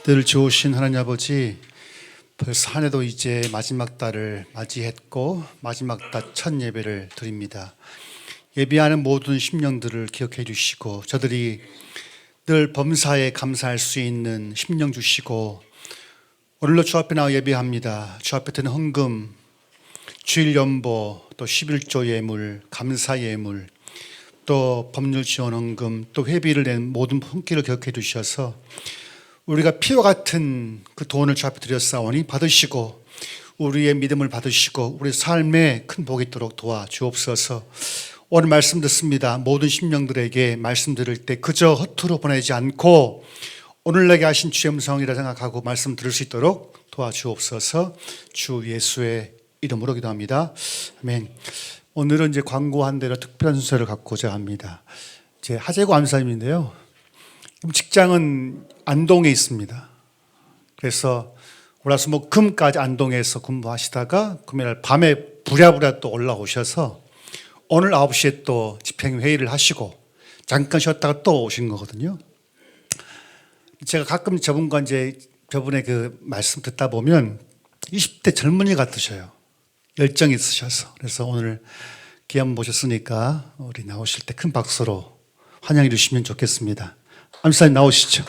늘 좋으신 하나님 아버지, 벌써 한 해도 이제 마지막 달을 맞이했고 마지막 달 첫 예배를 드립니다. 예배하는 모든 심령들을 기억해 주시고 저들이 늘 범사에 감사할 수 있는 심령 주시고, 오늘도 주 앞에 나와 예배합니다. 주 앞에 드는 헌금, 주일 연보, 또 11조 예물, 감사 예물, 또 법률 지원 헌금, 또 회비를 낸 모든 손길을 기억해 주셔서 우리가 피와 같은 그 돈을 주 앞에 드렸사오니 받으시고 우리의 믿음을 받으시고 우리 삶에 큰 복이 있도록 도와주옵소서. 오늘 말씀 듣습니다. 모든 심령들에게 말씀 들을 때 그저 허투루 보내지 않고 오늘 내게 하신 주의 음성이라 생각하고 말씀 들을 수 있도록 도와주옵소서. 주 예수의 이름으로 기도합니다. 아멘. 오늘은 이제 광고한 대로 특별한 순서를 갖고자 합니다. 제 하재구 암사님인데요. 직장은 안동에 있습니다. 그래서 월화수목금까지 안동에서 근무하시다가 금요일 밤에 부랴부랴 또 올라오셔서 오늘 9시에 또 집행회의를 하시고 잠깐 쉬었다가 또 오신 거거든요. 제가 가끔 저분과 이제 저분의 그 말씀 듣다 보면 20대 젊은이 같으셔요. 열정이 있으셔서. 그래서 오늘 기한 모셨으니까 우리 나오실 때 큰 박수로 환영해 주시면 좋겠습니다. 암사님 나오시죠.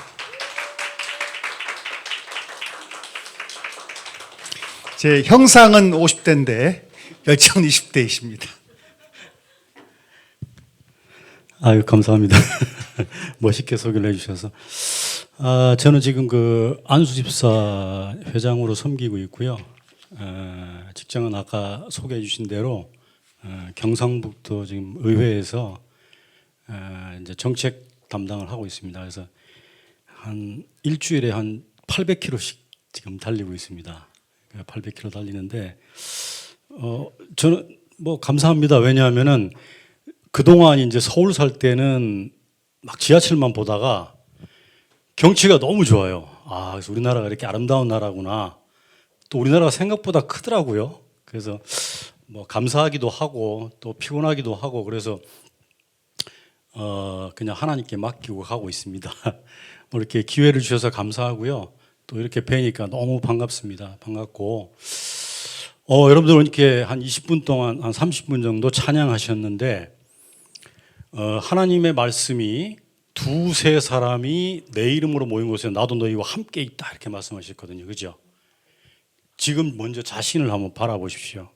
제 형상은 50대인데 열정은 20대이십니다. 아유, 감사합니다. 멋있게 소개를 해주셔서. 저는 지금 그 안수집사 회장으로 섬기고 있고요. 직장은 아까 소개해 주신 대로 경상북도 지금 의회에서 이제 정책 담당을 하고 있습니다. 그래서 한 일주일에 한 800km씩 지금 달리고 있습니다. 800km 달리는데 저는 뭐 감사합니다. 왜냐하면은 그동안 이제 서울 살 때는 막 지하철만 보다가 경치가 너무 좋아요. 그래서 우리나라가 이렇게 아름다운 나라구나. 또 우리나라가 생각보다 크더라고요. 그래서 뭐 감사하기도 하고 또 피곤하기도 하고 그래서 그냥 하나님께 맡기고 가고 있습니다. 뭐 이렇게 기회를 주셔서 감사하고요. 또 이렇게 뵈니까 너무 반갑습니다. 반갑고 여러분들 이렇게 한 20분 동안 한 30분 정도 찬양하셨는데 하나님의 말씀이 두세 사람이 내 이름으로 모인 곳에 나도 너희와 함께 있다 이렇게 말씀하셨거든요. 그죠? 지금 먼저 자신을 한번 바라보십시오.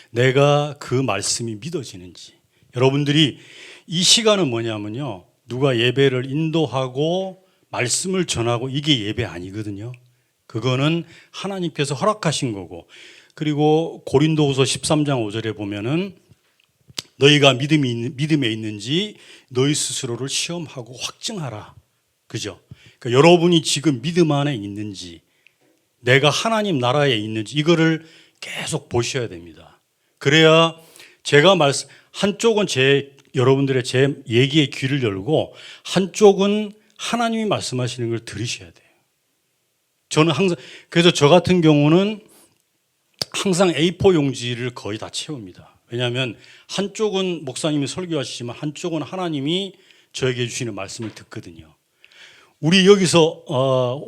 내가 그 말씀이 믿어지는지. 여러분들이 이 시간은 뭐냐면요, 누가 예배를 인도하고 말씀을 전하고 이게 예배 아니거든요. 그거는 하나님께서 허락하신 거고, 그리고 고린도후서 13장 5절에 보면은 너희가 믿음에 있는지 너희 스스로를 시험하고 확증하라. 그죠? 그러니까 여러분이 지금 믿음 안에 있는지, 내가 하나님 나라에 있는지 이거를 계속 보셔야 됩니다. 그래야 제가 한쪽은 여러분들의 제 얘기에 귀를 열고 한쪽은 하나님이 말씀하시는 걸 들으셔야 돼요. 저는 항상, 그래서 저 같은 경우는 항상 A4 용지를 거의 다 채웁니다. 왜냐하면 한쪽은 목사님이 설교하시지만 한쪽은 하나님이 저에게 주시는 말씀을 듣거든요. 우리 여기서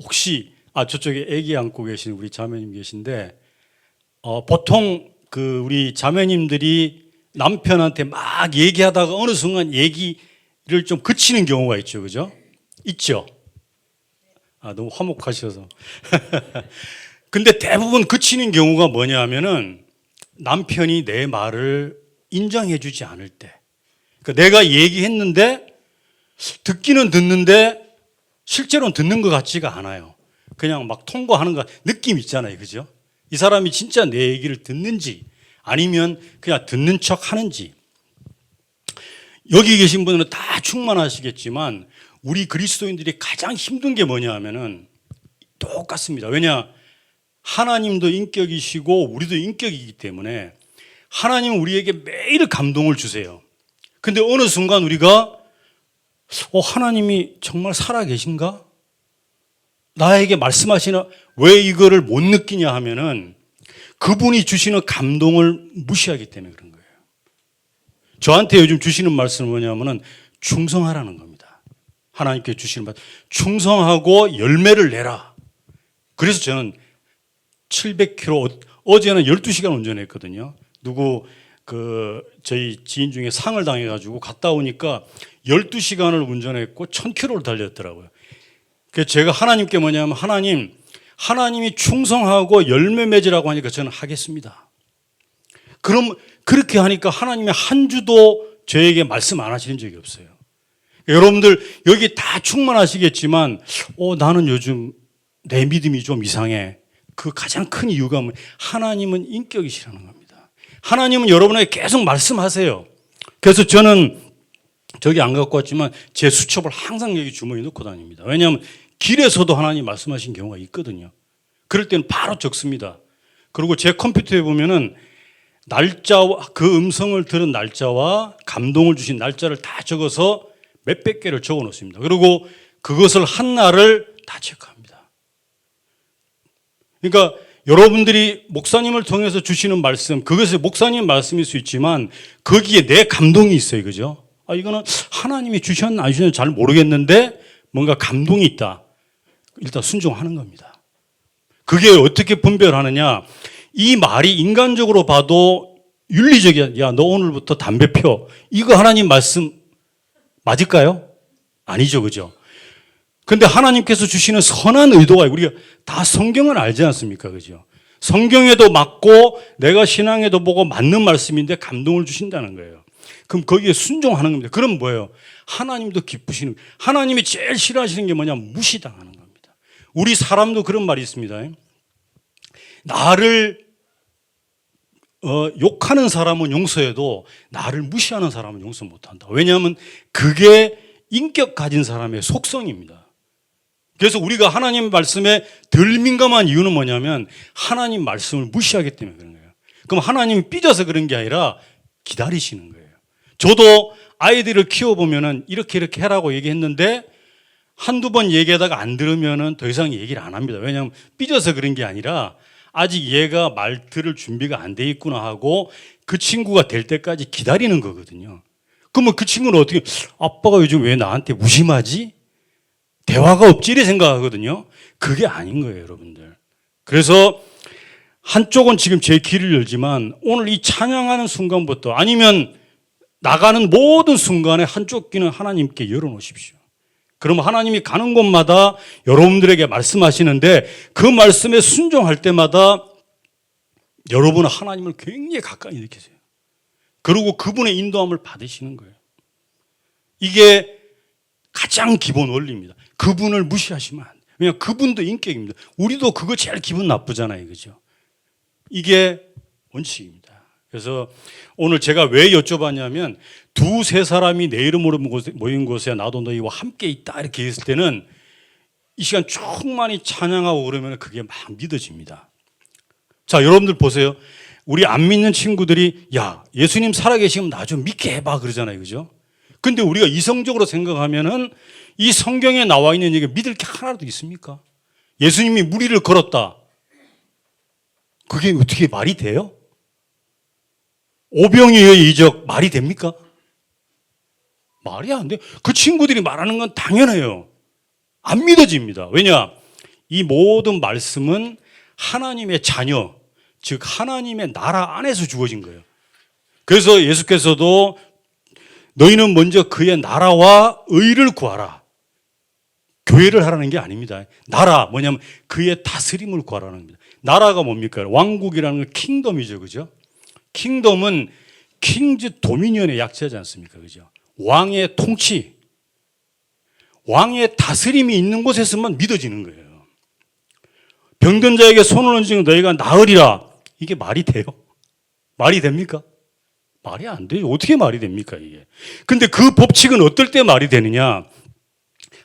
혹시 저쪽에 아기 안고 계신 우리 자매님 계신데 보통 그 우리 자매님들이 남편한테 막 얘기하다가 어느 순간 얘기를 좀 그치는 경우가 있죠. 그죠? 있죠? 너무 화목하셔서. 근데 대부분 그치는 경우가 뭐냐 하면은 남편이 내 말을 인정해 주지 않을 때. 그러니까 내가 얘기했는데 듣기는 듣는데 실제로는 듣는 것 같지가 않아요. 그냥 막 통과하는 것 느낌 있잖아요. 그죠? 이 사람이 진짜 내 얘기를 듣는지 아니면 그냥 듣는 척 하는지. 여기 계신 분들은 다 충만하시겠지만 우리 그리스도인들이 가장 힘든 게 뭐냐 하면은 똑같습니다. 왜냐? 하나님도 인격이시고 우리도 인격이기 때문에 하나님은 우리에게 매일 감동을 주세요. 근데 어느 순간 우리가 하나님이 정말 살아 계신가? 나에게 말씀하시나? 왜 이거를 못 느끼냐 하면은 그분이 주시는 감동을 무시하기 때문에 그런 거예요. 저한테 요즘 주시는 말씀은 뭐냐면은 충성하라는 겁니다. 하나님께 주시는 말, 충성하고 열매를 내라. 그래서 저는 700km, 어제는 12시간 운전했거든요. 저희 지인 중에 상을 당해가지고 갔다 오니까 12시간을 운전했고 1000km를 달렸더라고요. 그래서 제가 하나님께 뭐냐면 하나님이 충성하고 열매 맺으라고 하니까 저는 하겠습니다. 그럼 그렇게 하니까 하나님이 한 주도 저에게 말씀 안 하시는 적이 없어요. 여러분들 여기 다 충만하시겠지만 나는 요즘 내 믿음이 좀 이상해. 그 가장 큰 이유가 하나님은 인격이시라는 겁니다. 하나님은 여러분에게 계속 말씀하세요. 그래서 저는 저기 안 갖고 왔지만 제 수첩을 항상 여기 주머니에 넣고 다닙니다. 왜냐하면 길에서도 하나님 말씀하신 경우가 있거든요. 그럴 때는 바로 적습니다. 그리고 제 컴퓨터에 보면은 날짜와 그 음성을 들은 날짜와 감동을 주신 날짜를 다 적어서 몇백 개를 적어 놓습니다. 그리고 그것을 한 날을 다 체크합니다. 그러니까 여러분들이 목사님을 통해서 주시는 말씀, 그것이 목사님 말씀일 수 있지만 거기에 내 감동이 있어요. 그죠? 이거는 하나님이 주셨나 안 주셨나 잘 모르겠는데 뭔가 감동이 있다. 일단 순종하는 겁니다. 그게 어떻게 분별하느냐? 이 말이 인간적으로 봐도 윤리적이야. 야, 너 오늘부터 담배 펴. 이거 하나님 말씀 맞을까요? 아니죠. 그죠? 근데 하나님께서 주시는 선한 의도가 우리가 다 성경을 알지 않습니까? 그죠? 성경에도 맞고 내가 신앙에도 보고 맞는 말씀인데 감동을 주신다는 거예요. 그럼 거기에 순종하는 겁니다. 그럼 뭐예요? 하나님도 기쁘시는 거예요. 하나님이 제일 싫어하시는 게 뭐냐면 무시당하는 겁니다. 우리 사람도 그런 말이 있습니다. 나를 욕하는 사람은 용서해도 나를 무시하는 사람은 용서 못한다. 왜냐하면 그게 인격 가진 사람의 속성입니다. 그래서 우리가 하나님 말씀에 덜 민감한 이유는 뭐냐면 하나님 말씀을 무시하기 때문에 그런 거예요. 그럼 하나님이 삐져서 그런 게 아니라 기다리시는 거예요. 저도 아이들을 키워보면은 이렇게 해라고 얘기했는데 한두 번 얘기하다가 안 들으면은 더 이상 얘기를 안 합니다. 왜냐하면 삐져서 그런 게 아니라 아직 얘가 말 들을 준비가 안 돼 있구나 하고 그 친구가 될 때까지 기다리는 거거든요. 그러면 그 친구는 어떻게, 아빠가 요즘 왜 나한테 무심하지? 대화가 없지? 이래 생각하거든요. 그게 아닌 거예요, 여러분들. 그래서 한쪽은 지금 제 길을 열지만 오늘 이 찬양하는 순간부터 아니면 나가는 모든 순간에 한쪽 귀는 하나님께 열어놓으십시오. 그럼 하나님이 가는 곳마다 여러분들에게 말씀하시는데 그 말씀에 순종할 때마다 여러분은 하나님을 굉장히 가까이 느끼세요. 그리고 그분의 인도함을 받으시는 거예요. 이게 가장 기본 원리입니다. 그분을 무시하시면 안 돼요. 왜냐하면 그분도 인격입니다. 우리도 그거 제일 기분 나쁘잖아요. 그죠? 이게 원칙입니다. 그래서 오늘 제가 왜 여쭤봤냐면 두세 사람이 내 이름으로 모인 곳에 나도 너희와 함께 있다 이렇게 했을 때는 이 시간 충만히 찬양하고 그러면 그게 막 믿어집니다. 자, 여러분들 보세요. 우리 안 믿는 친구들이 야, 예수님 살아계시면 나 좀 믿게 해봐 그러잖아요. 그죠? 근데 우리가 이성적으로 생각하면은 이 성경에 나와 있는 얘기 믿을 게 하나도 있습니까? 예수님이 무리를 걸었다. 그게 어떻게 말이 돼요? 오병이어의 이적 말이 됩니까? 말이 안 돼요. 그 친구들이 말하는 건 당연해요. 안 믿어집니다. 왜냐? 이 모든 말씀은 하나님의 자녀, 즉 하나님의 나라 안에서 주어진 거예요. 그래서 예수께서도 너희는 먼저 그의 나라와 의를 구하라. 교회를 하라는 게 아닙니다. 나라 뭐냐면 그의 다스림을 구하라는 겁니다. 나라가 뭡니까? 왕국이라는 건 킹덤이죠. 그죠? 킹덤은 킹즈 도미니언의 약자지 않습니까? 그죠? 왕의 통치, 왕의 다스림이 있는 곳에서만 믿어지는 거예요. 병든 자에게 손을 얹으면 너희가 나으리라. 이게 말이 돼요? 말이 됩니까? 말이 안 돼요. 어떻게 말이 됩니까, 이게? 근데 그 법칙은 어떨 때 말이 되느냐?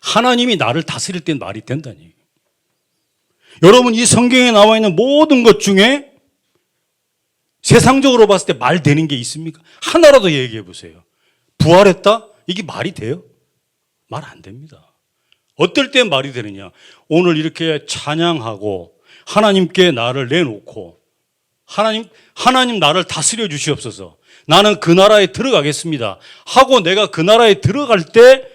하나님이 나를 다스릴 때 말이 된다니. 여러분, 이 성경에 나와 있는 모든 것 중에 세상적으로 봤을 때 말 되는 게 있습니까? 하나라도 얘기해 보세요. 부활했다? 이게 말이 돼요? 말 안 됩니다. 어떨 때 말이 되느냐? 오늘 이렇게 찬양하고 하나님께 나를 내놓고 하나님 나를 다스려 주시옵소서. 나는 그 나라에 들어가겠습니다. 하고 내가 그 나라에 들어갈 때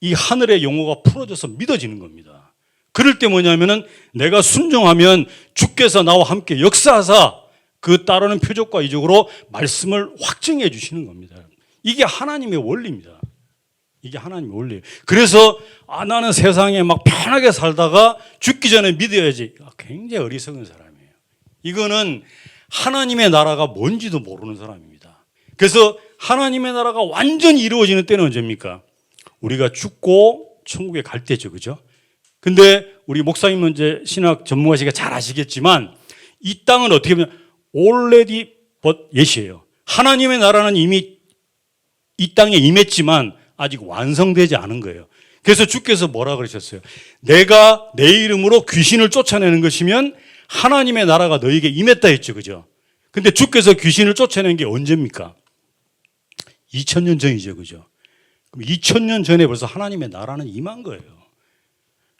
이 하늘의 영호가 풀어져서 믿어지는 겁니다. 그럴 때 뭐냐면은 내가 순종하면 주께서 나와 함께 역사하사 그 따르는 표적과 이적으로 말씀을 확증해 주시는 겁니다. 이게 하나님의 원리입니다. 이게 하나님의 원리예요. 그래서 나는 세상에 막 편하게 살다가 죽기 전에 믿어야지. 굉장히 어리석은 사람이에요. 이거는 하나님의 나라가 뭔지도 모르는 사람입니다. 그래서 하나님의 나라가 완전히 이루어지는 때는 언제입니까? 우리가 죽고 천국에 갈 때죠. 그죠? 근데 우리 목사님은 이제 신학 전문가시니까 잘 아시겠지만 이 땅은 어떻게 보면 already but yet이에요. 하나님의 나라는 이미 이 땅에 임했지만 아직 완성되지 않은 거예요. 그래서 주께서 뭐라 그러셨어요? 내가 내 이름으로 귀신을 쫓아내는 것이면 하나님의 나라가 너에게 임했다 했죠. 그죠? 근데 주께서 귀신을 쫓아낸 게 언제입니까? 2000년 전이죠. 그죠? 그럼 2000년 전에 벌써 하나님의 나라는 임한 거예요.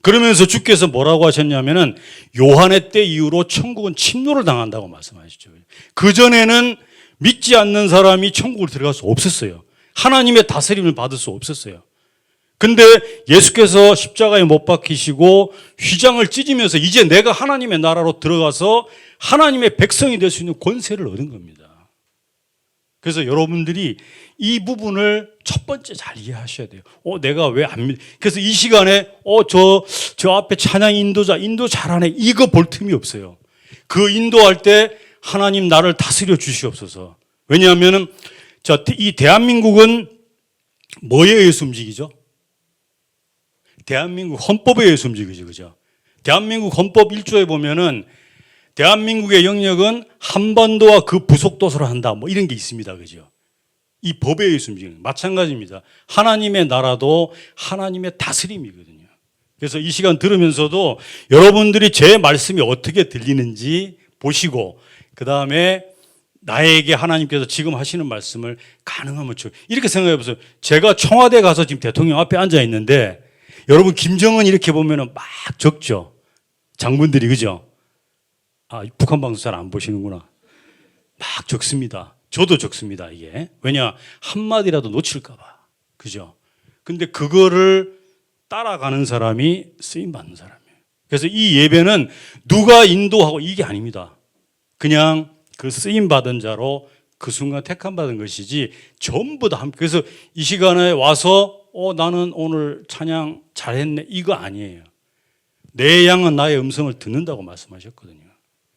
그러면서 주께서 뭐라고 하셨냐면은 요한의 때 이후로 천국은 침노를 당한다고 말씀하시죠. 그전에는 믿지 않는 사람이 천국을 들어갈 수 없었어요. 하나님의 다스림을 받을 수 없었어요. 근데 예수께서 십자가에 못 박히시고 휘장을 찢으면서 이제 내가 하나님의 나라로 들어가서 하나님의 백성이 될 수 있는 권세를 얻은 겁니다. 그래서 여러분들이 이 부분을 첫 번째 잘 이해하셔야 돼요. 내가 왜 안 믿? 그래서 이 시간에 저 앞에 찬양 인도자 인도 잘하네 이거 볼 틈이 없어요. 그 인도할 때 하나님 나를 다스려 주시옵소서. 왜냐하면은 이 대한민국은 뭐에 의해서 움직이죠? 대한민국 헌법에 의해서 움직이죠. 그죠? 대한민국 헌법 1조에 보면은 대한민국의 영역은 한반도와 그 부속도서로 한다. 뭐 이런 게 있습니다. 그죠? 이 법에 의해서 움직이는 마찬가지입니다. 하나님의 나라도 하나님의 다스림이거든요. 그래서 이 시간 들으면서도 여러분들이 제 말씀이 어떻게 들리는지 보시고 그다음에 나에게 하나님께서 지금 하시는 말씀을 가능하면 이렇게 생각해 보세요. 제가 청와대 가서 지금 대통령 앞에 앉아 있는데 여러분 김정은 이렇게 보면은 막 적죠. 장군들이 그죠? 북한 방송 잘 안 보시는구나. 막 적습니다. 저도 적습니다, 이게. 왜냐? 한마디라도 놓칠까 봐. 그죠? 근데 그거를 따라가는 사람이 쓰임 받는 사람이에요. 그래서 이 예배는 누가 인도하고 이게 아닙니다. 그냥 그 쓰임 받은 자로 그 순간 택함 받은 것이지 전부 다 함께. 그래서 이 시간에 와서 나는 오늘 찬양 잘했네 이거 아니에요. 내 양은 나의 음성을 듣는다고 말씀하셨거든요.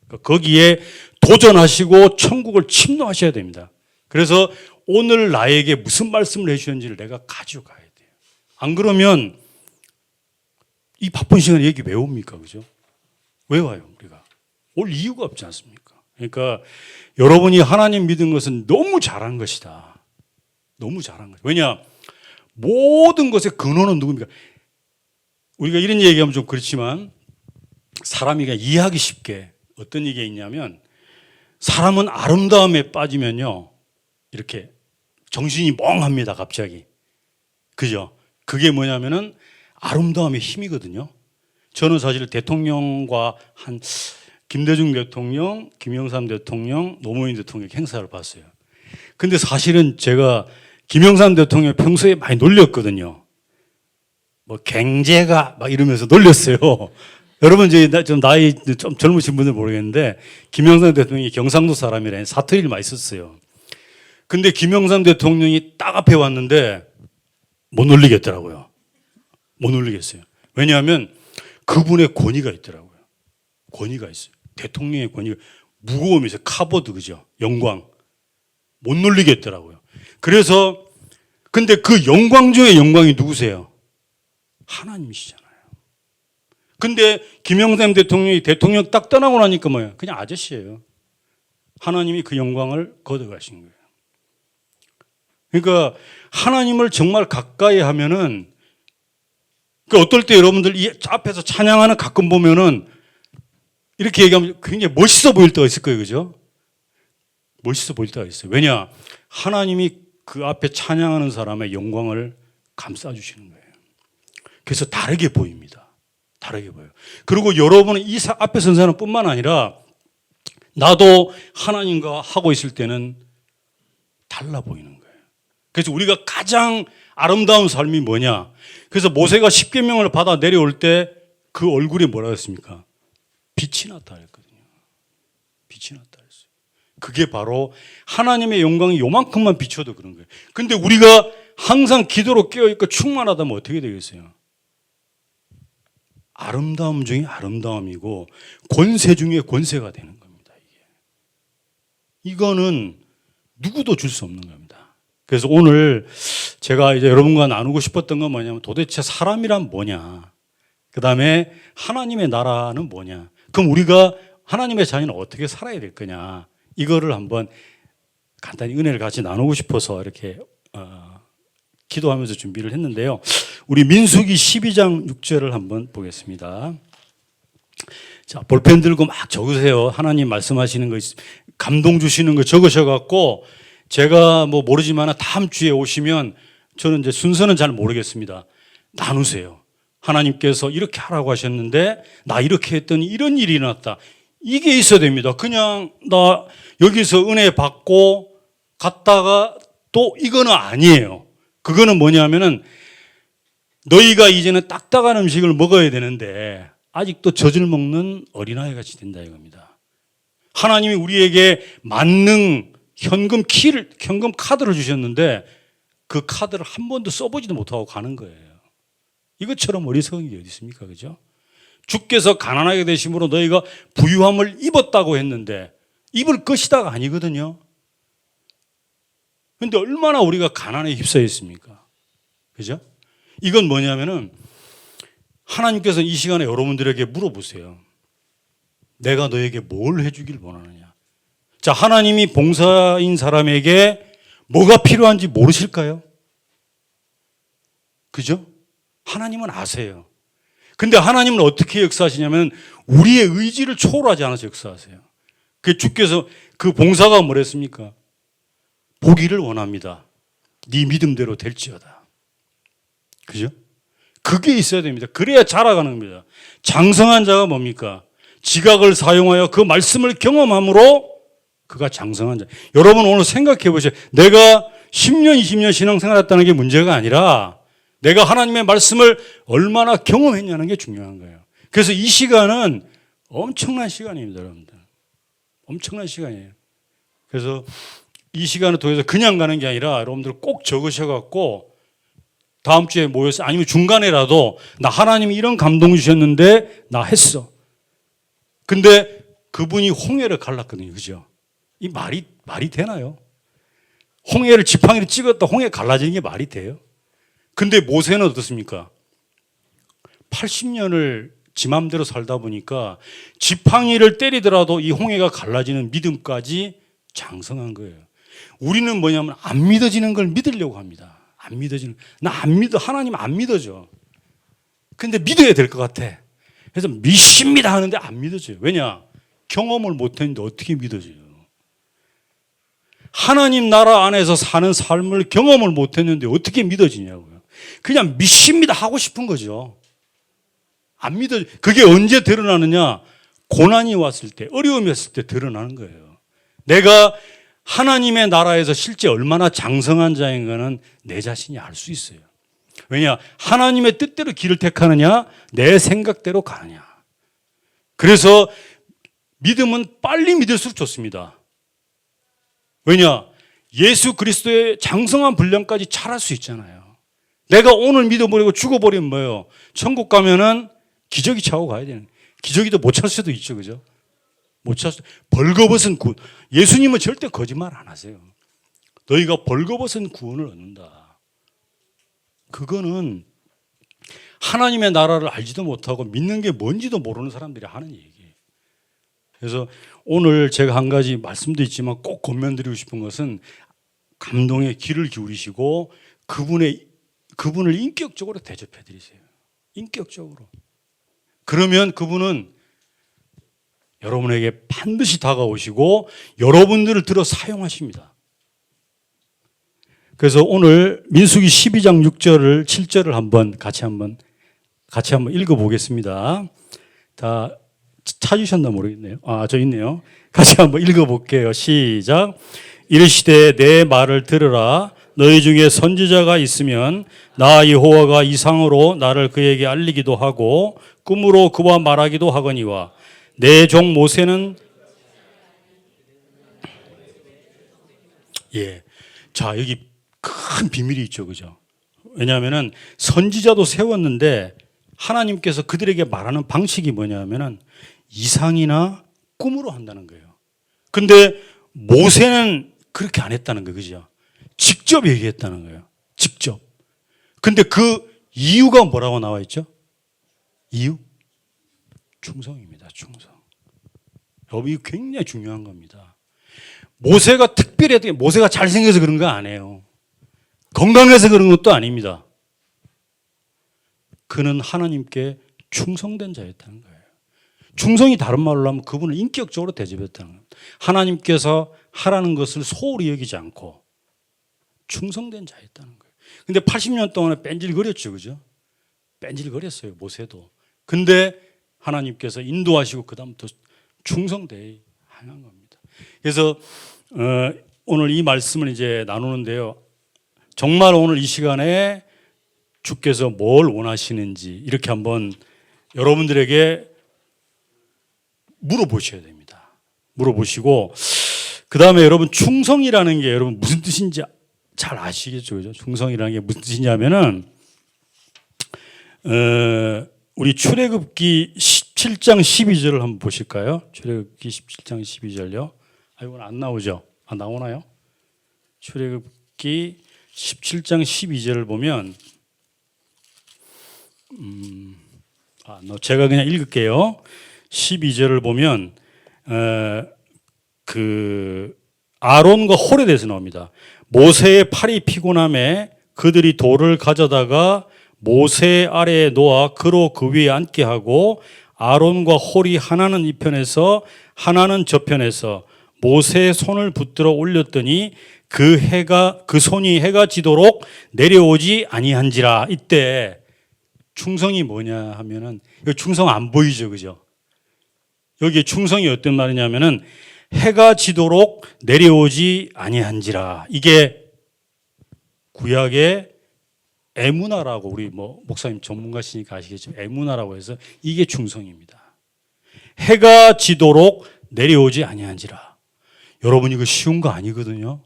그러니까 거기에 도전하시고 천국을 침노하셔야 됩니다. 그래서 오늘 나에게 무슨 말씀을 해주셨는지를 내가 가져가야 돼요. 안 그러면 이 바쁜 시간에 얘기 왜 옵니까? 그죠? 왜 와요, 우리가? 올 이유가 없지 않습니까? 그러니까 여러분이 하나님 믿은 것은 너무 잘한 것이다. 너무 잘한 것이다. 왜냐? 모든 것의 근원은 누굽니까? 우리가 이런 얘기하면 좀 그렇지만 사람이 그냥 이해하기 쉽게 어떤 얘기가 있냐면 사람은 아름다움에 빠지면요. 이렇게 정신이 멍합니다, 갑자기. 그죠? 그게 뭐냐면은 아름다움의 힘이거든요. 저는 사실 대통령과 한 김대중 대통령, 김영삼 대통령, 노무현 대통령 행사를 봤어요. 근데 사실은 제가 김영삼 대통령 평소에 많이 놀렸거든요. 뭐 갱제가 막 이러면서 놀렸어요. 여러분 이제 좀 나이 좀 젊으신 분들 모르겠는데 김영삼 대통령이 경상도 사람이라 사투리를 많이 썼어요. 근데 김영삼 대통령이 딱 앞에 왔는데 못 놀리겠더라고요. 못 놀리겠어요. 왜냐하면 그분의 권위가 있더라고요. 권위가 있어요. 대통령의 권위가 무거우면서 카보드 그죠? 영광. 못 놀리겠더라고요. 그래서 근데 그 영광 중에 영광이 누구세요? 하나님이시잖아요. 근데 김영삼 대통령이 대통령 딱 떠나고 나니까 뭐예요? 그냥 아저씨예요. 하나님이 그 영광을 걷어가신 거예요. 그러니까 하나님을 정말 가까이 하면은 그 어떨 때 여러분들 이 앞에서 찬양하는 가끔 보면은 이렇게 얘기하면 굉장히 멋있어 보일 때가 있을 거예요. 그죠? 멋있어 보일 때가 있어요. 왜냐? 하나님이 그 앞에 찬양하는 사람의 영광을 감싸주시는 거예요. 그래서 다르게 보입니다. 다르게 보여요. 그리고 여러분은 이 앞에 선 사람뿐만 아니라 나도 하나님과 하고 있을 때는 달라 보이는 거예요. 그래서 우리가 가장 아름다운 삶이 뭐냐? 그래서 모세가 십계명을 받아 내려올 때 그 얼굴에 뭐라고 했습니까? 빛이 났다 했거든요. 빛이 났다 했어요. 그게 바로 하나님의 영광이 요만큼만 비춰도 그런 거예요. 근데 우리가 항상 기도로 깨어있고 충만하다면 어떻게 되겠어요? 아름다움 중에 아름다움이고 권세 중에 권세가 되는 겁니다. 이거는 누구도 줄 수 없는 겁니다. 그래서 오늘 제가 이제 여러분과 나누고 싶었던 건 뭐냐면 도대체 사람이란 뭐냐? 그 다음에 하나님의 나라는 뭐냐? 그럼 우리가 하나님의 자녀는 어떻게 살아야 될 거냐? 이거를 한번 간단히 은혜를 같이 나누고 싶어서 이렇게 기도하면서 준비를 했는데요. 우리 민수기 12장 6절을 한번 보겠습니다. 자, 볼펜 들고 막 적으세요. 하나님 말씀하시는 거, 감동 주시는 거 적으셔갖고 제가 뭐 모르지만 다음 주에 오시면 저는 이제 순서는 잘 모르겠습니다. 나누세요. 하나님께서 이렇게 하라고 하셨는데 나 이렇게 했더니 이런 일이 일어났다. 이게 있어야 됩니다. 그냥 나 여기서 은혜 받고 갔다가 또 이거는 아니에요. 그거는 뭐냐면은 너희가 이제는 딱딱한 음식을 먹어야 되는데 아직도 젖을 먹는 어린아이 같이 된다 이겁니다. 하나님이 우리에게 만능 현금 카드를 주셨는데 그 카드를 한 번도 써보지도 못하고 가는 거예요. 이것처럼 어리석은 게 어디 있습니까? 그죠? 주께서 가난하게 되심으로 너희가 부유함을 입었다고 했는데 입을 것이다가 아니거든요. 그런데 얼마나 우리가 가난에 휩싸여 있습니까? 그죠? 이건 뭐냐면은 하나님께서 이 시간에 여러분들에게 물어보세요. 내가 너에게 뭘 해주길 원하느냐? 자, 하나님이 봉사인 사람에게 뭐가 필요한지 모르실까요? 그죠? 하나님은 아세요. 근데 하나님은 어떻게 역사하시냐면 우리의 의지를 초월하지 않아서 역사하세요. 그 주께서 그 봉사가 뭐랬습니까? 보기를 원합니다. 네 믿음대로 될지어다. 그죠? 그게 있어야 됩니다. 그래야 자라가는 겁니다. 장성한 자가 뭡니까? 지각을 사용하여 그 말씀을 경험함으로 그가 장성한 자. 여러분 오늘 생각해 보세요. 내가 10년, 20년 신앙생활 했다는 게 문제가 아니라 내가 하나님의 말씀을 얼마나 경험했냐는 게 중요한 거예요. 그래서 이 시간은 엄청난 시간입니다, 여러분들. 엄청난 시간이에요. 그래서 이 시간을 통해서 그냥 가는 게 아니라 여러분들 꼭 적으셔갖고 다음 주에 모여서 아니면 중간에라도 나 하나님이 이런 감동 주셨는데 나 했어. 근데 그분이 홍해를 갈랐거든요. 그죠? 이 말이 되나요? 홍해를 지팡이를 찍었다 홍해 갈라지는 게 말이 돼요? 근데 모세는 어떻습니까? 80년을 지 맘대로 살다 보니까 지팡이를 때리더라도 이 홍해가 갈라지는 믿음까지 장성한 거예요. 우리는 뭐냐면 안 믿어지는 걸 믿으려고 합니다. 안 믿어지는, 나 안 믿어. 하나님 안 믿어져. 근데 믿어야 될 것 같아. 그래서 믿습니다 하는데 안 믿어져요. 왜냐? 경험을 못 했는데 어떻게 믿어져요? 하나님 나라 안에서 사는 삶을 경험을 못 했는데 어떻게 믿어지냐고요. 그냥 믿습니다 하고 싶은 거죠. 안 믿어. 그게 언제 드러나느냐? 고난이 왔을 때, 어려움이 왔을 때 드러나는 거예요. 내가 하나님의 나라에서 실제 얼마나 장성한 자인가는 내 자신이 알 수 있어요. 왜냐? 하나님의 뜻대로 길을 택하느냐? 내 생각대로 가느냐? 그래서 믿음은 빨리 믿을수록 좋습니다. 왜냐? 예수 그리스도의 장성한 분량까지 잘할 수 있잖아요. 내가 오늘 믿어버리고 죽어버리면 뭐예요? 천국 가면은 기저귀 차고 가야 되는. 기저귀도 못 찰 수도 있죠. 그죠? 못 찰 수. 벌거벗은 구원. 예수님은 절대 거짓말 안 하세요. 너희가 벌거벗은 구원을 얻는다. 그거는 하나님의 나라를 알지도 못하고 믿는 게 뭔지도 모르는 사람들이 하는 얘기예요. 그래서 오늘 제가 한 가지 말씀도 있지만 꼭 권면드리고 싶은 것은 감동의 귀를 기울이시고 그분을 인격적으로 대접해 드리세요. 인격적으로. 그러면 그분은 여러분에게 반드시 다가오시고 여러분들을 들어 사용하십니다. 그래서 오늘 민수기 12장 6절을 7절을 같이 한번 읽어보겠습니다. 다 찾으셨나 모르겠네요. 저 있네요. 같이 한번 읽어볼게요. 시작. 이르시되 내 말을 들으라. 너희 중에 선지자가 있으면 나 여호와가 이상으로 나를 그에게 알리기도 하고 꿈으로 그와 말하기도 하거니와 내 종 모세는 자, 여기 큰 비밀이 있죠. 그죠? 왜냐하면은 선지자도 세웠는데 하나님께서 그들에게 말하는 방식이 뭐냐면은 이상이나 꿈으로 한다는 거예요. 근데 모세는 그렇게 안 했다는 거예요. 그죠? 직접 얘기했다는 거예요. 직접. 근데 그 이유가 뭐라고 나와 있죠? 이유? 충성입니다. 충성. 여러분, 이거 굉장히 중요한 겁니다. 모세가 특별히 모세가 잘생겨서 그런 거 아니에요. 건강해서 그런 것도 아닙니다. 그는 하나님께 충성된 자였다는 거예요. 충성이 다른 말로 하면 그분을 인격적으로 대접했다는 겁니다. 하나님께서 하라는 것을 소홀히 여기지 않고 충성된 자였다는 거예요. 근데 80년 동안에 뺀질거렸죠. 그죠? 뺀질거렸어요. 모세도. 근데 하나님께서 인도하시고 그다음부터 충성되게 행한 겁니다. 그래서 오늘 이 말씀을 이제 나누는데요. 정말 오늘 이 시간에 주께서 뭘 원하시는지 이렇게 한번 여러분들에게 물어보셔야 됩니다. 물어보시고 그 다음에 여러분 충성이라는 게 여러분 무슨 뜻인지 잘 아시겠죠? 그죠? 충성이라는 게 무슨 뜻이냐면은 우리 출애굽기 17장 12절을 한번 보실까요? 출애굽기 17장 12절요. 이건 안 나오죠? 나오나요? 출애굽기 17장 12절을 보면 제가 그냥 읽을게요. 12절을 보면 그 아론과 홀에 대해서 나옵니다. 모세의 팔이 피곤함에 그들이 돌을 가져다가 모세 아래에 놓아 그로 그 위에 앉게 하고 아론과 홀이 하나는 이 편에서 하나는 저 편에서 모세의 손을 붙들어 올렸더니 그 손이 해가 지도록 내려오지 아니한지라. 이때 충성이 뭐냐 하면은 충성 안 보이죠. 그죠? 여기에 충성이 어떤 말이냐면은 해가 지도록 내려오지 아니한지라. 이게 구약의 에무나라고 우리 목사님 전문가시니까 아시겠지만 에무나라고 해서 이게 충성입니다. 해가 지도록 내려오지 아니한지라. 여러분 이거 쉬운 거 아니거든요.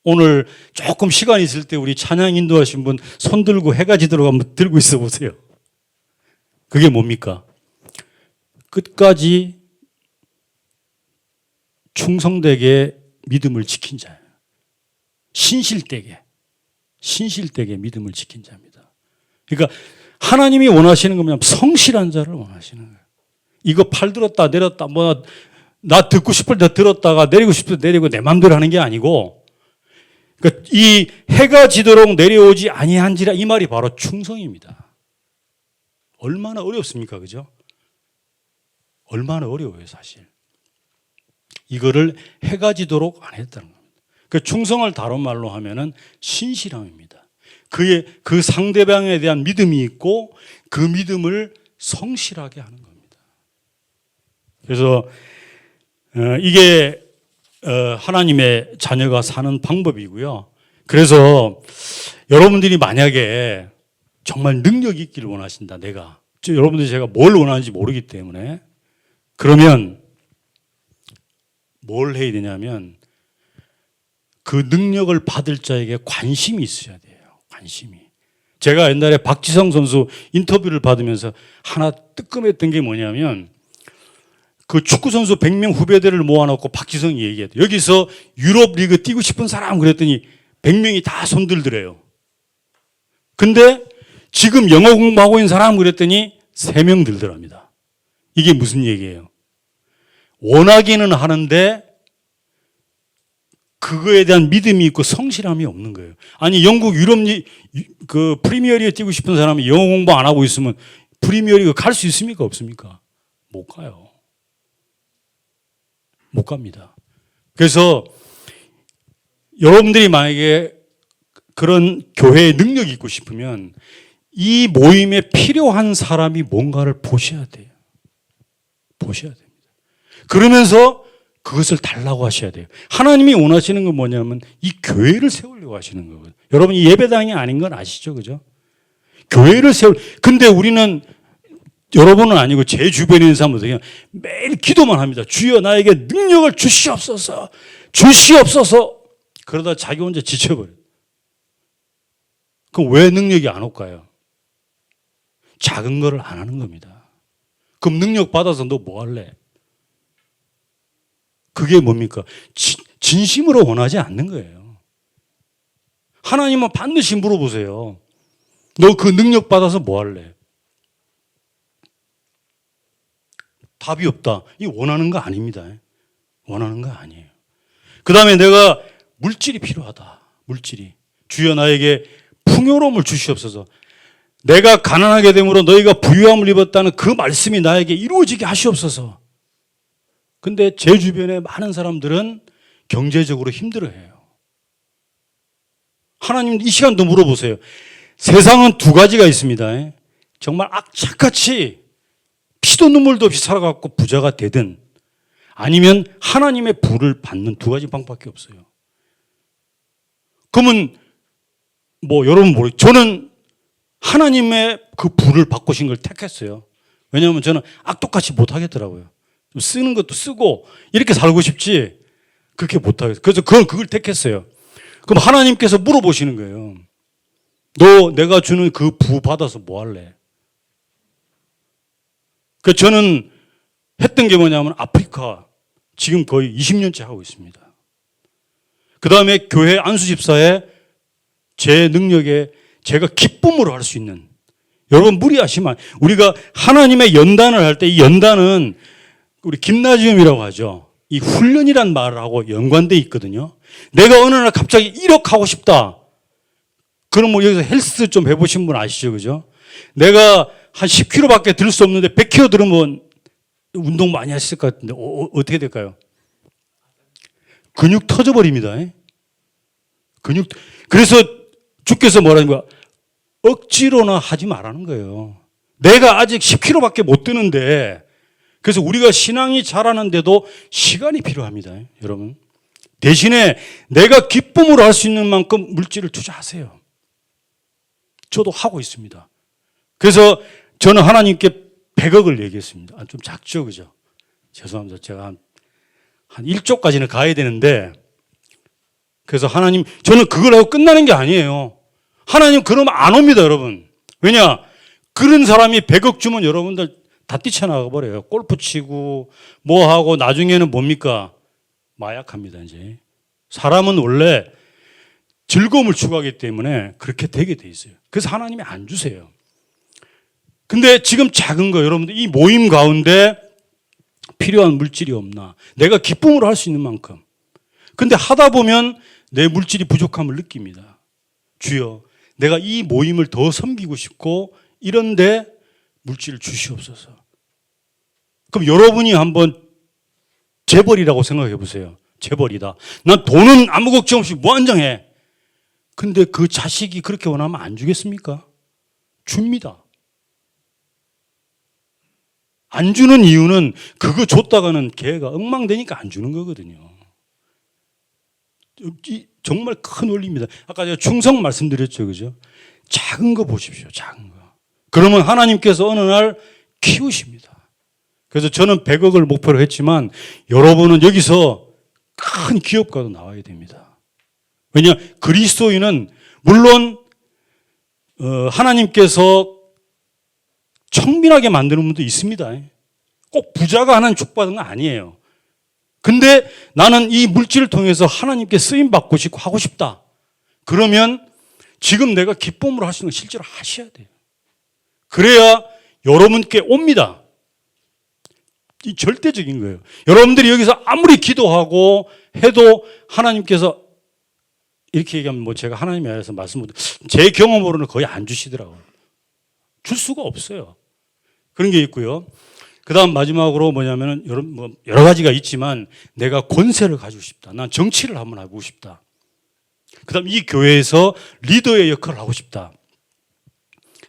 오늘 조금 시간 있을 때 우리 찬양 인도하신 분 손 들고 해가 지도록 한번 들고 있어 보세요. 그게 뭡니까? 끝까지 충성되게 믿음을 지킨 자예요. 신실되게 믿음을 지킨 자입니다. 그러니까 하나님이 원하시는 건 뭐냐면 성실한 자를 원하시는 거예요. 이거 팔 들었다 내렸다 나 듣고 싶을 때 들었다가 내리고 싶을 때 내리고 내 마음대로 하는 게 아니고, 그러니까 이 해가 지도록 내려오지 아니한지라 이 말이 바로 충성입니다. 얼마나 어렵습니까? 그죠? 얼마나 어려워요, 사실. 이거를 해가 지도록 안 했다는 겁니다. 그 충성을 다른 말로 하면은 신실함입니다. 그 상대방에 대한 믿음이 있고 그 믿음을 성실하게 하는 겁니다. 그래서 이게 하나님의 자녀가 사는 방법이고요. 그래서 여러분들이 만약에 정말 능력이 있기를 원하신다. 여러분들이 제가 뭘 원하는지 모르기 때문에 그러면 뭘 해야 되냐면 그 능력을 받을 자에게 관심이 있어야 돼요. 관심이. 제가 옛날에 박지성 선수 인터뷰를 받으면서 하나 뜨끔했던 게 뭐냐면 그 축구 선수 100명 후배들을 모아놓고 박지성이 얘기했대요. 여기서 유럽 리그 뛰고 싶은 사람 그랬더니 100명이 다 손들더래요. 근데 지금 영어 공부하고 있는 사람 그랬더니 3명 들더랍니다. 이게 무슨 얘기예요? 원하기는 하는데 그거에 대한 믿음이 있고 성실함이 없는 거예요. 아니 영국 유럽 그 프리미어리그 뛰고 싶은 사람이 영어 공부 안 하고 있으면 프리미어리그 갈 수 있습니까? 없습니까? 못 가요. 못 갑니다. 그래서 여러분들이 만약에 그런 교회에 능력이 있고 싶으면 이 모임에 필요한 사람이 뭔가를 보셔야 돼요. 보셔야 됩니다. 그러면서 그것을 달라고 하셔야 돼요. 하나님이 원하시는 건 뭐냐면 이 교회를 세우려고 하시는 거거든요. 여러분 이 예배당이 아닌 건 아시죠? 그죠? 교회를 근데 우리는 여러분은 아니고 제 주변에 있는 사람들 그냥 매일 기도만 합니다. 주여 나에게 능력을 주시옵소서. 주시옵소서. 그러다 자기 혼자 지쳐버려요. 그럼 왜 능력이 안 올까요? 작은 거를 안 하는 겁니다. 그럼 능력 받아서 너 뭐 할래? 그게 뭡니까? 진심으로 원하지 않는 거예요. 하나님은 반드시 물어보세요. 너 그 능력 받아서 뭐 할래? 답이 없다. 이 원하는 거 아닙니다. 원하는 거 아니에요. 그 다음에 내가 물질이 필요하다. 물질이. 주여 나에게 풍요로움을 주시옵소서. 내가 가난하게 됨으로 너희가 부유함을 입었다는 그 말씀이 나에게 이루어지게 하시옵소서. 근데 제 주변에 많은 사람들은 경제적으로 힘들어해요. 하나님 이 시간도 물어보세요. 세상은 두 가지가 있습니다. 정말 악착같이 피도 눈물도 없이 살아갖고 부자가 되든 아니면 하나님의 부를 받는 두 가지 방법밖에 없어요. 그러면 여러분 저는 하나님의 그 부를 받고 신 걸 택했어요. 왜냐하면 저는 악독같이 못하겠더라고요. 쓰는 것도 쓰고 이렇게 살고 싶지 그렇게 못하겠어요. 그래서 그걸 택했어요. 그럼 하나님께서 물어보시는 거예요. 너 내가 주는 그 부 받아서 뭐 할래? 그 저는 했던 게 뭐냐면 아프리카 지금 거의 20년째 하고 있습니다. 그 다음에 교회 안수집사에 제 능력에 제가 기쁨으로 할 수 있는 여러분 무리하시면 우리가 하나님의 연단을 할 때 이 연단은 우리 김나지움이라고 하죠. 이 훈련이란 말하고 연관되어 있거든요. 내가 어느 날 갑자기 1억 하고 싶다. 그럼 여기서 헬스 좀 해보신 분 아시죠? 그죠? 내가 한 10kg밖에 들 수 없는데 100kg 들으면 운동 많이 하실 것 같은데 어떻게 될까요? 근육 터져버립니다. 근육. 그래서 주께서 뭐라는 거야? 억지로나 하지 말라는 거예요. 내가 아직 10kg밖에 못 드는데 그래서 우리가 신앙이 자라는데도 시간이 필요합니다. 여러분. 대신에 내가 기쁨으로 할 수 있는 만큼 물질을 투자하세요. 저도 하고 있습니다. 그래서 저는 하나님께 100억을 얘기했습니다. 좀 작죠, 그죠? 죄송합니다. 제가 한 1조까지는 가야 되는데, 그래서 하나님, 저는 그걸 하고 끝나는 게 아니에요. 하나님 그러면 안 옵니다, 여러분. 왜냐? 그런 사람이 100억 주면 여러분들 다 뛰쳐나가 버려요. 골프 치고, 뭐 하고, 나중에는 뭡니까? 마약합니다, 이제. 사람은 원래 즐거움을 추구하기 때문에 그렇게 되게 돼 있어요. 그래서 하나님이 안 주세요. 근데 지금 작은 거 여러분들 이 모임 가운데 필요한 물질이 없나? 내가 기쁨으로 할 수 있는 만큼. 근데 하다 보면 내 물질이 부족함을 느낍니다. 주여, 내가 이 모임을 더 섬기고 싶고 이런데 물질을 주시옵소서. 그럼 여러분이 한번 재벌이라고 생각해 보세요. 재벌이다. 난 돈은 아무 걱정 없이 무한정해. 근데 그 자식이 그렇게 원하면 안 주겠습니까? 줍니다. 안 주는 이유는 그거 줬다가는 걔가 엉망되니까 안 주는 거거든요. 정말 큰 원리입니다. 아까 제가 충성 말씀드렸죠. 그죠? 작은 거 보십시오. 작은 거. 그러면 하나님께서 어느 날 키우십니다. 그래서 저는 100억을 목표로 했지만 여러분은 여기서 큰 기업가도 나와야 됩니다. 왜냐? 그리스도인은 물론 하나님께서 청빈하게 만드는 분도 있습니다. 꼭 부자가 하나님 축복받은 건 아니에요. 근데 나는 이 물질을 통해서 하나님께 쓰임 받고 싶고 하고 싶다. 그러면 지금 내가 기쁨으로 하시는 걸 실제로 하셔야 돼요. 그래야 여러분께 옵니다. 이 절대적인 거예요. 여러분들이 여기서 아무리 기도하고 해도 하나님께서 이렇게 얘기하면 제가 하나님에 대해서 말씀 못, 제 경험으로는 거의 안 주시더라고요. 줄 수가 없어요. 그런 게 있고요. 그 다음 마지막으로 뭐냐면은 여러 가지가 있지만 내가 권세를 가지고 싶다. 난 정치를 한번 하고 싶다. 그 다음 이 교회에서 리더의 역할을 하고 싶다.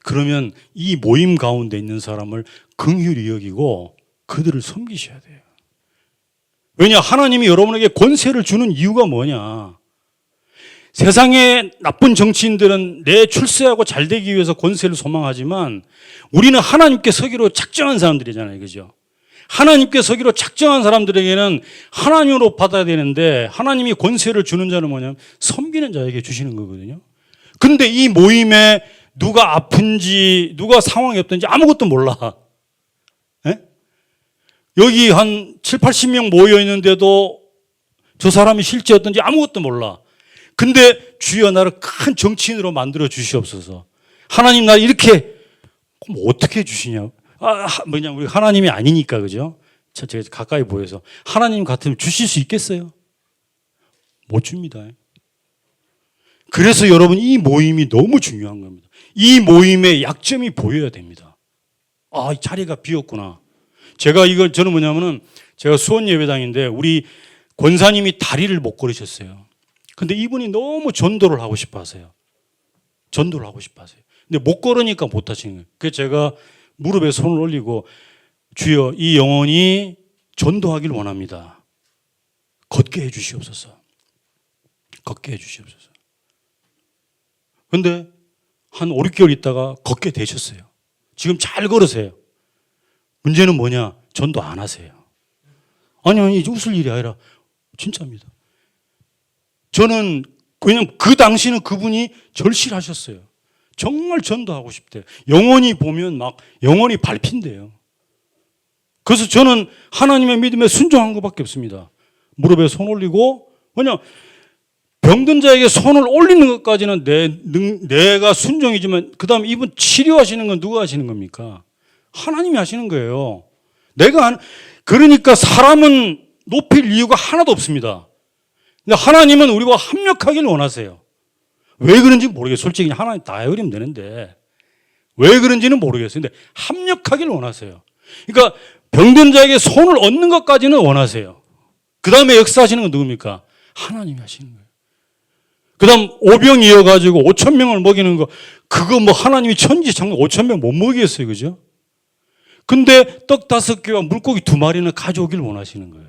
그러면 이 모임 가운데 있는 사람을 긍휼히 여기고 그들을 섬기셔야 돼요. 왜냐? 하나님이 여러분에게 권세를 주는 이유가 뭐냐? 세상의 나쁜 정치인들은 내 출세하고 잘 되기 위해서 권세를 소망하지만 우리는 하나님께 서기로 작정한 사람들이잖아요. 그죠? 하나님께 서기로 작정한 사람들에게는 하나님으로 받아야 되는데 하나님이 권세를 주는 자는 뭐냐면 섬기는 자에게 주시는 거거든요. 근데 이 모임에 누가 아픈지 누가 상황이 어떤지 아무것도 몰라. 예? 여기 한 7, 80명 모여 있는데도 저 사람이 실제 어떤지 아무것도 몰라. 근데 주여 나를 큰 정치인으로 만들어 주시옵소서. 하나님 나 이렇게 그럼 어떻게 해주시냐? 뭐냐 우리 하나님이 아니니까 그죠? 제가 가까이 보여서 하나님 같으면 주실 수 있겠어요? 못 줍니다. 그래서 여러분 이 모임이 너무 중요한 겁니다. 이 모임의 약점이 보여야 됩니다. 아, 이 자리가 비었구나. 저는 뭐냐면은 제가 수원 예배당인데 우리 권사님이 다리를 못 걸으셨어요. 근데 이분이 너무 전도를 하고 싶어 하세요. 전도를 하고 싶어 하세요. 근데 못 걸으니까 못 하시는 거예요. 그래서 제가 무릎에 손을 올리고 주여 이 영혼이 전도하길 원합니다. 걷게 해 주시옵소서. 걷게 해 주시옵소서. 근데 한 5, 6개월 있다가 걷게 되셨어요. 지금 잘 걸으세요. 문제는 뭐냐? 전도 안 하세요. 아니, 웃을 일이 아니라 진짜입니다. 저는 왜냐면 그 당시는 그분이 절실하셨어요. 정말 전도하고 싶대요. 영원히 보면 막 영원히 밟힌대요. 그래서 저는 하나님의 믿음에 순종한 것밖에 없습니다. 무릎에 손 올리고 왜냐 병든 자에게 손을 올리는 것까지는 내가 순종이지만 그 다음에 이분 치료하시는 건 누가 하시는 겁니까? 하나님이 하시는 거예요. 그러니까 사람은 높일 이유가 하나도 없습니다. 근데 하나님은 우리와 합력하기를 원하세요. 왜 그런지 모르겠어요. 솔직히 하나님 다 해버리면 되는데 왜 그런지는 모르겠어요. 근데 합력하기를 원하세요. 그러니까 병든 자에게 손을 얻는 것까지는 원하세요. 그 다음에 역사하시는 건 누굽니까? 하나님이 하시는 거예요. 그 다음 오병 이어가지고 5천 명을 먹이는 거 그거 뭐 하나님이 천지창조 5천 명 못 먹이겠어요. 그죠? 근데 떡 5개와 물고기 2마리는 가져오길 원하시는 거예요.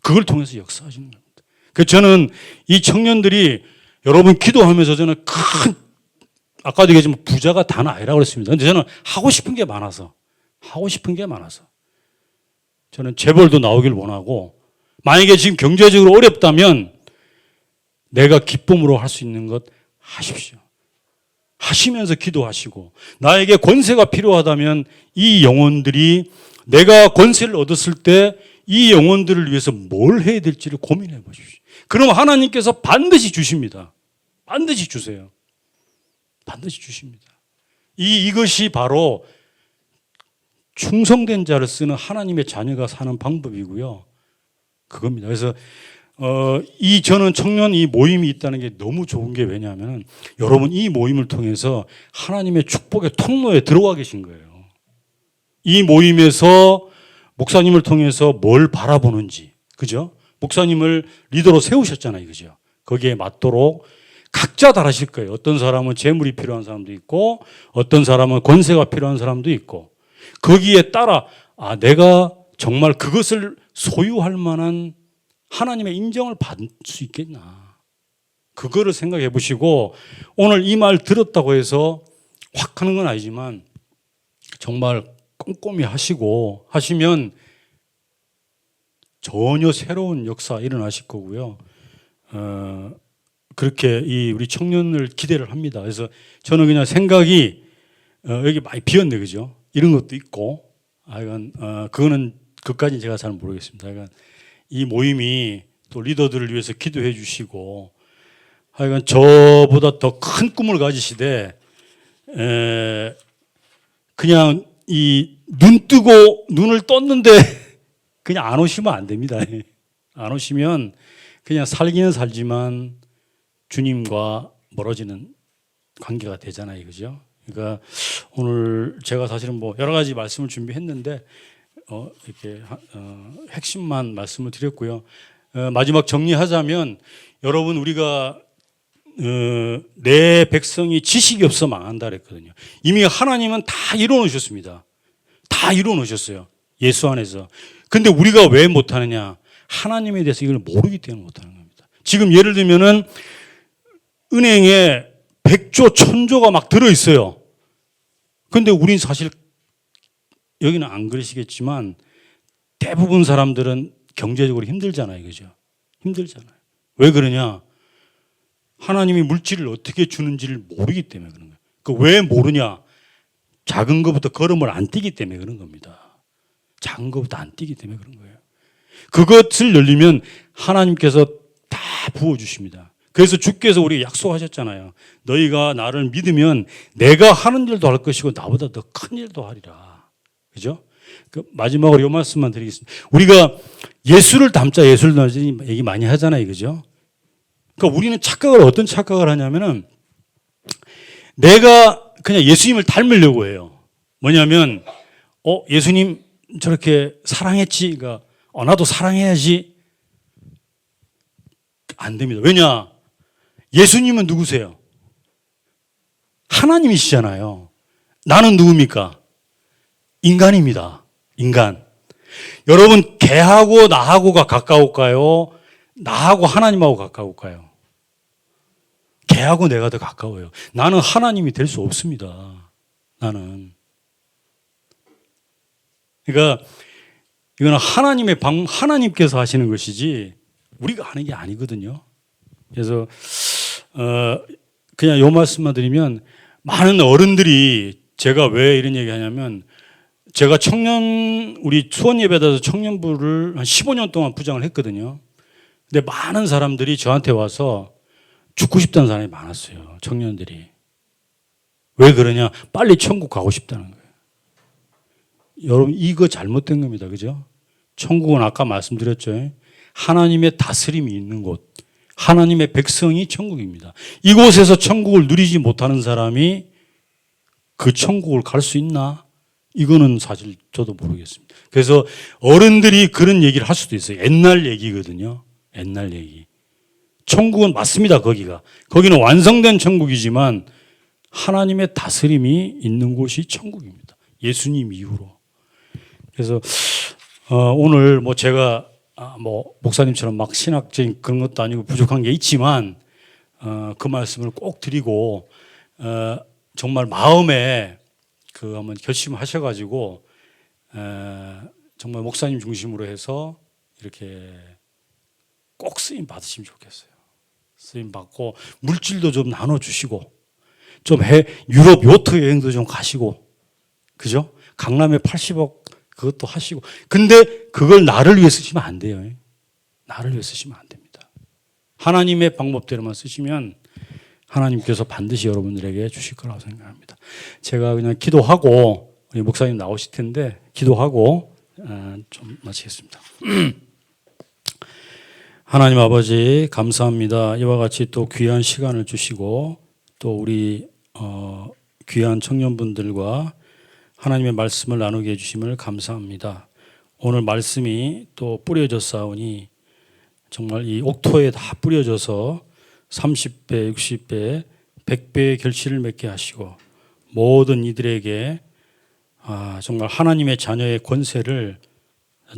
그걸 통해서 역사하시는 겁니다. 그래서 저는 이 청년들이 여러분 기도하면서 저는 아까도 얘기했지만 부자가 다는 아니라고 그랬습니다. 근데 저는 하고 싶은 게 많아서 저는 재벌도 나오길 원하고 만약에 지금 경제적으로 어렵다면 내가 기쁨으로 할 수 있는 것 하십시오. 하시면서 기도하시고 나에게 권세가 필요하다면 이 영혼들이 내가 권세를 얻었을 때 이 영혼들을 위해서 뭘 해야 될지를 고민해 보십시오. 그럼 하나님께서 반드시 주십니다. 반드시 주세요. 반드시 주십니다. 이것이 바로 충성된 자를 쓰는 하나님의 자녀가 사는 방법이고요. 그겁니다. 그래서 저는 청년 이 모임이 있다는 게 너무 좋은 게 왜냐하면 여러분 이 모임을 통해서 하나님의 축복의 통로에 들어와 계신 거예요. 이 모임에서 목사님을 통해서 뭘 바라보는지, 그죠? 목사님을 리더로 세우셨잖아요, 그죠? 거기에 맞도록 각자 다르실 거예요. 어떤 사람은 재물이 필요한 사람도 있고, 어떤 사람은 권세가 필요한 사람도 있고, 거기에 따라 내가 정말 그것을 소유할 만한 하나님의 인정을 받을 수 있겠나. 그거를 생각해 보시고 오늘 이 말 들었다고 해서 확 하는 건 아니지만 정말 꼼꼼히 하시면 전혀 새로운 역사 일어나실 거고요. 그렇게 우리 청년을 기대를 합니다. 그래서 저는 그냥 생각이 여기 많이 비었네, 그죠? 이런 것도 있고, 그거는 그까지 제가 잘 모르겠습니다. 하여간 이 모임이 또 리더들을 위해서 기도해 주시고, 하여간 저보다 더 큰 꿈을 가지시되, 그냥 눈 뜨고 눈을 떴는데 그냥 안 오시면 안 됩니다. 안 오시면 그냥 살기는 살지만 주님과 멀어지는 관계가 되잖아요. 그죠? 그러니까 오늘 제가 사실은 뭐 여러 가지 말씀을 준비했는데 이렇게 핵심만 말씀을 드렸고요. 마지막 정리하자면 여러분 우리가 내 백성이 지식이 없어 망한다 그랬거든요. 이미 하나님은 다 이루어 놓으셨습니다. 다 이루어 놓으셨어요. 예수 안에서. 근데 우리가 왜 못하느냐? 하나님에 대해서 이걸 모르기 때문에 못하는 겁니다. 지금 예를 들면은 은행에 100조, 1000조가 막 들어있어요. 근데 우린 사실 여기는 안 그러시겠지만 대부분 사람들은 경제적으로 힘들잖아요. 그죠? 힘들잖아요. 왜 그러냐? 하나님이 물질을 어떻게 주는지를 모르기 때문에 그런 거예요. 그 왜 모르냐? 작은 것부터 걸음을 안 뛰기 때문에 그런 겁니다. 작은 것부터 안 뛰기 때문에 그런 거예요. 그것을 열리면 하나님께서 다 부어주십니다. 그래서 주께서 우리에게 약속하셨잖아요. 너희가 나를 믿으면 내가 하는 일도 할 것이고 나보다 더 큰 일도 하리라. 그죠? 그 마지막으로 이 말씀만 드리겠습니다. 우리가 예수를 닮자 예수를 닮자 얘기 많이 하잖아요. 그죠? 그러니까 우리는 착각을 어떤 착각을 하냐면은 내가 그냥 예수님을 닮으려고 해요. 뭐냐면 예수님 저렇게 사랑했지. 그러니까 나도 사랑해야지. 안 됩니다. 왜냐? 예수님은 누구세요? 하나님이시잖아요. 나는 누굽니까? 인간입니다. 인간. 여러분, 걔하고 나하고가 가까울까요? 나하고 하나님하고 가까울까요? 걔하고 내가 더 가까워요. 나는 하나님이 될 수 없습니다. 나는. 그러니까 이거는 하나님께서 하시는 것이지 우리가 하는 게 아니거든요. 그래서 그냥 요 말씀만 드리면 많은 어른들이 제가 왜 이런 얘기 하냐면 제가 우리 수원 예배당에서 청년부를 한 15년 동안 부장을 했거든요. 근데 많은 사람들이 저한테 와서 죽고 싶다는 사람이 많았어요. 청년들이. 왜 그러냐? 빨리 천국 가고 싶다는 거예요. 여러분, 이거 잘못된 겁니다. 그죠? 천국은 아까 말씀드렸죠. 하나님의 다스림이 있는 곳. 하나님의 백성이 천국입니다. 이곳에서 천국을 누리지 못하는 사람이 그 천국을 갈 수 있나? 이거는 사실 저도 모르겠습니다. 그래서 어른들이 그런 얘기를 할 수도 있어요. 옛날 얘기거든요. 옛날 얘기. 천국은 맞습니다. 거기는 완성된 천국이지만 하나님의 다스림이 있는 곳이 천국입니다. 예수님 이후로. 그래서 오늘 제가 목사님처럼 막 신학적인 그런 것도 아니고 부족한 게 있지만 그 말씀을 꼭 드리고 정말 마음에 한번 결심하셔가지고 정말 목사님 중심으로 해서 이렇게 꼭 쓰임 받으시면 좋겠어요. 쓰임 받고 물질도 좀 나눠주시고 좀 유럽 요트 여행도 좀 가시고 그죠? 강남에 80억 그것도 하시고 근데 그걸 나를 위해 쓰시면 안 돼요. 나를 위해 쓰시면 안 됩니다. 하나님의 방법대로만 쓰시면 하나님께서 반드시 여러분들에게 주실 거라고 생각합니다. 제가 그냥 기도하고 우리 목사님 나오실 텐데 기도하고 좀 마치겠습니다. 하나님 아버지 감사합니다. 이와 같이 또 귀한 시간을 주시고 또 우리 귀한 청년분들과 하나님의 말씀을 나누게 해주심을 감사합니다. 오늘 말씀이 또 뿌려졌사오니 정말 이 옥토에 다 뿌려져서 30배, 60배, 100배의 결실을 맺게 하시고 모든 이들에게 정말 하나님의 자녀의 권세를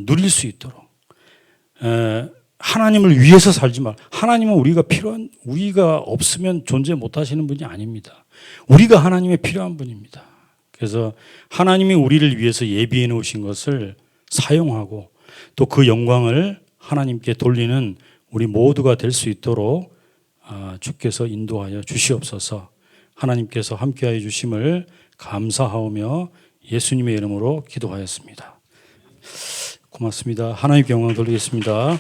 누릴 수 있도록 하나님을 위해서 살지 말. 하나님은 우리가 없으면 존재 못하시는 분이 아닙니다. 우리가 하나님의 필요한 분입니다. 그래서 하나님이 우리를 위해서 예비해 놓으신 것을 사용하고 또 그 영광을 하나님께 돌리는 우리 모두가 될 수 있도록 주께서 인도하여 주시옵소서. 하나님께서 함께하여 주심을 감사하오며 예수님의 이름으로 기도하였습니다. 고맙습니다. 하나님께 영광 돌리겠습니다.